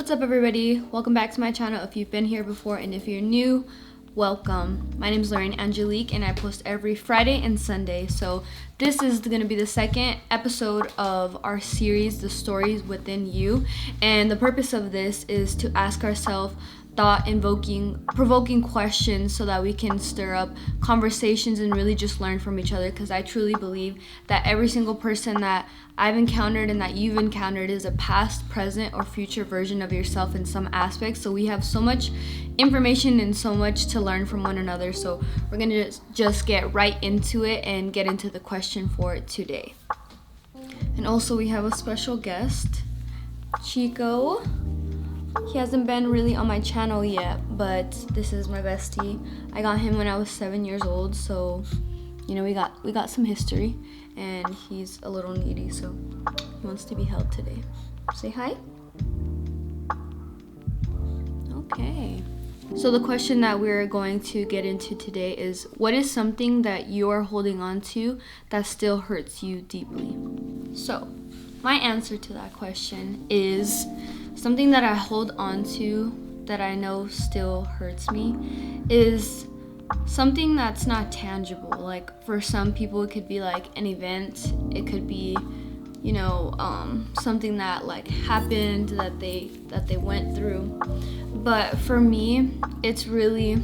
What's up, everybody? Welcome back to my channel if you've been here before, and if you're new, welcome. My name is Lorraine Angelique and I post every Friday and Sunday. So this is going to be the second episode of our series, The Stories Within You. And the purpose of this is to ask ourselves provoking questions so that we can stir up conversations and really just learn from each other, because I truly believe that every single person that I've encountered and that you've encountered is a past, present, or future version of yourself in some aspects. So we have so much information and so much to learn from one another. So we're gonna just get right into it and get into the question for today. And also we have a special guest, Chico. He hasn't been really on my channel yet, but this is my bestie. I got him when I was 7 years old, so you know we got some history, and he's a little needy, so he wants to be held today. Say hi. Okay. So the question that we're going to get into today is, what is something that you're holding on to that still hurts you deeply? So my answer to that question is something that I hold on to that I know still hurts me is something that's not tangible. Like, for some people it could be like an event, it could be, something that like happened that they went through. But for me, it's really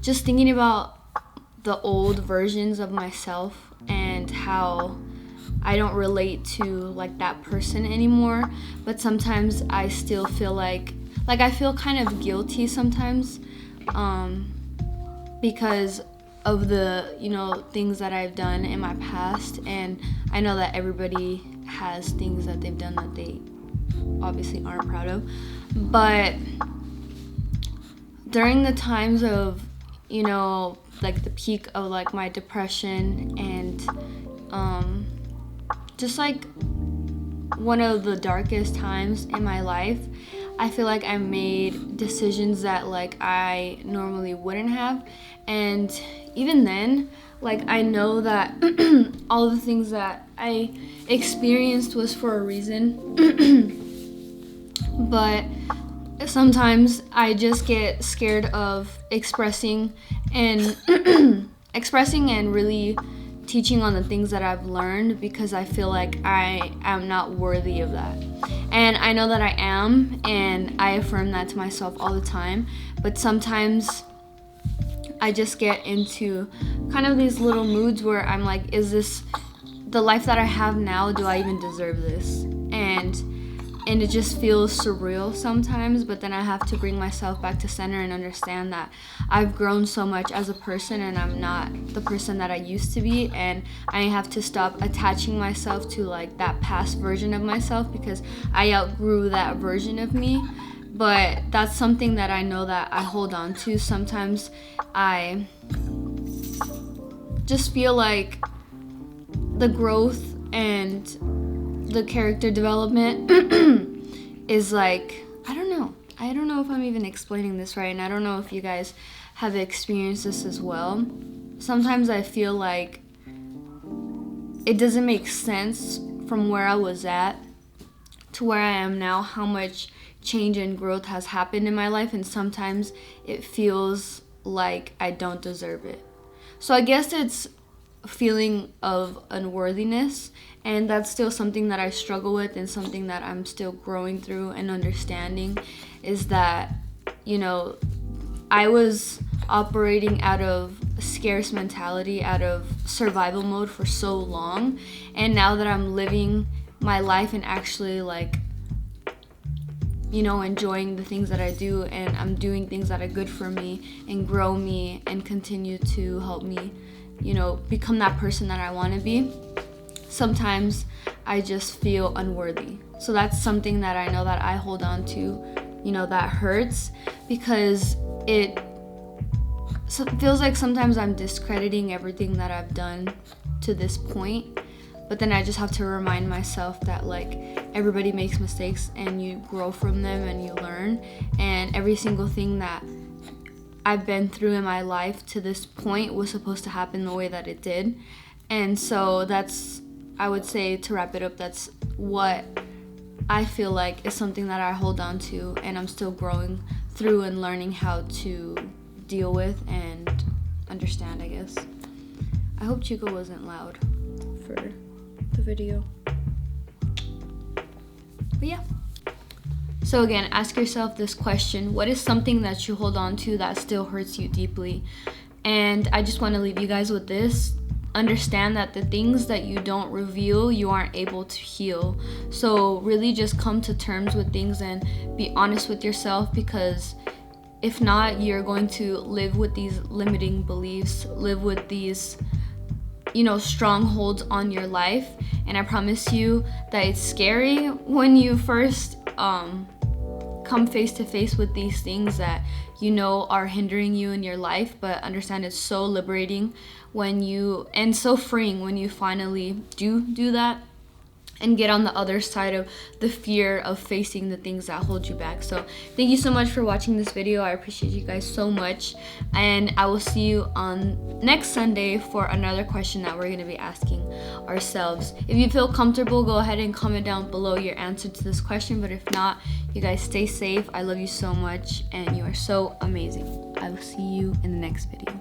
just thinking about the old versions of myself and how I don't relate to like that person anymore. But sometimes I still feel like I feel kind of guilty sometimes, because of the things that I've done in my past. And I know that everybody has things that they've done that they obviously aren't proud of. But during the times of like the peak of like my depression and just like one of the darkest times in my life, I feel like I made decisions that like I normally wouldn't have. And even then, like, I know that all of the things that I experienced was for a reason. But sometimes I just get scared of expressing and really teaching on the things that I've learned, because I feel like I am not worthy of that. And I know that I am, and I affirm that to myself all the time. But sometimes I just get into kind of these little moods where I'm like, is this the life that I have now? Do I even deserve this? And it just feels surreal sometimes, but then I have to bring myself back to center and understand that I've grown so much as a person and I'm not the person that I used to be, and I have to stop attaching myself to like that past version of myself, because I outgrew that version of me. But that's something that I know that I hold on to. Sometimes I just feel like the growth and the character development is like, I don't know if I'm even explaining this right, and I don't know if you guys have experienced this as well. Sometimes I feel like it doesn't make sense from where I was at to where I am now, how much change and growth has happened in my life, and sometimes it feels like I don't deserve it. So I guess it's a feeling of unworthiness, and that's still something that I struggle with, and something that I'm still growing through and understanding, is that I was operating out of scarce mentality, out of survival mode for so long, and now that I'm living my life and actually like enjoying the things that I do, and I'm doing things that are good for me and grow me and continue to help me become that person that I want to be, sometimes I just feel unworthy. So that's something that I know that I hold on to, that hurts, because it feels like sometimes I'm discrediting everything that I've done to this point. But then I just have to remind myself that like everybody makes mistakes and you grow from them and you learn, and every single thing that I've been through in my life to this point was supposed to happen the way that it did. And so that's, I would say, to wrap it up, that's what I feel like is something that I hold on to, and I'm still growing through and learning how to deal with and understand, I guess. I hope Chico wasn't loud for the video. But yeah. So again, ask yourself this question: what is something that you hold on to that still hurts you deeply? And I just want to leave you guys with this. Understand that the things that you don't reveal, you aren't able to heal. So really just come to terms with things and be honest with yourself, because if not, you're going to live with these limiting beliefs, live with these, strongholds on your life. And I promise you that it's scary when you first come face to face with these things that are hindering you in your life, but understand it's so liberating and so freeing when you finally do that and get on the other side of the fear of facing the things that hold you back. So thank you so much for watching this video. I appreciate you guys so much, and I will see you on next Sunday for another question that we're going to be asking ourselves. If you feel comfortable, go ahead and comment down below your answer to this question, but if not, you guys stay safe. I love you so much, and you are so amazing. I will see you in the next video.